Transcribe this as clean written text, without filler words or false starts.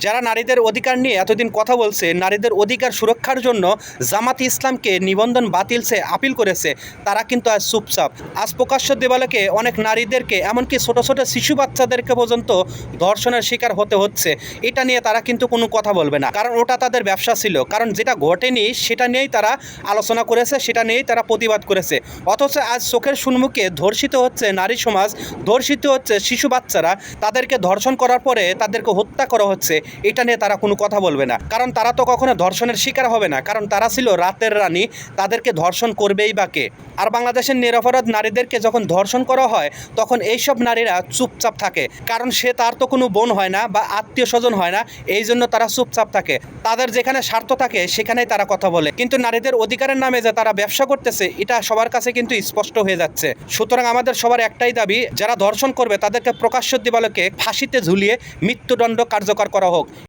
যারা নারীদের অধিকার নিয়ে এতদিন কথা বলছে, নারীদের অধিকার সুরক্ষার জন্য জামাতে ইসলামকে নিবন্ধন বাতিল সে আপিল করেছে, তারা কিন্তু আজ চুপচাপ। আজ প্রকাশ্য দেবালকে অনেক নারীদেরকে, এমনকি ছোট ছোট শিশু বাচ্চাদেরকে পর্যন্ত ধর্ষণের শিকার হতে হচ্ছে। এটা নিয়ে তারা কিন্তু কোনো কথা বলবে না, কারণ ওটা তাদের ব্যবসা ছিল। কারণ যেটা ঘটেনি সেটা নিয়েই তারা আলোচনা করেছে, সেটা নিয়েই তারা প্রতিবাদ করেছে। অথচ আজ চোখের সম্মুখে ধর্ষিত হচ্ছে নারী সমাজ, ধর্ষিত হচ্ছে শিশু বাচ্চারা, তাদেরকে ধর্ষণ করার পরে তাদেরকে হত্যা করা হচ্ছে। এটা নিয়ে তারা কোনো কথা বলবে না, কারণ তারা তো কখনো ধর্ষণের শিকার হবে না, কারণ তারা ছিল রাতের রানী, তাদেরকে ধর্ষণ করবেই বা কে। আর বাংলাদেশের নিরপরাধ নারীদেরকে যখন ধর্ষণ করা হয় তখন এইসব নারীরা চুপচাপ থাকে, কারণ সে তার তো কোনো বোন হয় না বা আত্মীয় স্বজন হয় না, এই জন্য তারা চুপচাপ থাকে। তাদের যেখানে স্বার্থ থাকে সেখানেই তারা কথা বলে। কিন্তু নারীদের অধিকারের নামে যে তারা ব্যবসা করতেছে, এটা সবার কাছে কিন্তু স্পষ্ট হয়ে যাচ্ছে। সুতরাং আমাদের সবার একটাই দাবি, যারা ধর্ষণ করবে তাদেরকে প্রকাশ্য দিবালোকে ফাঁসিতে ঝুলিয়ে মৃত্যুদণ্ড কার্যকর করা হোক।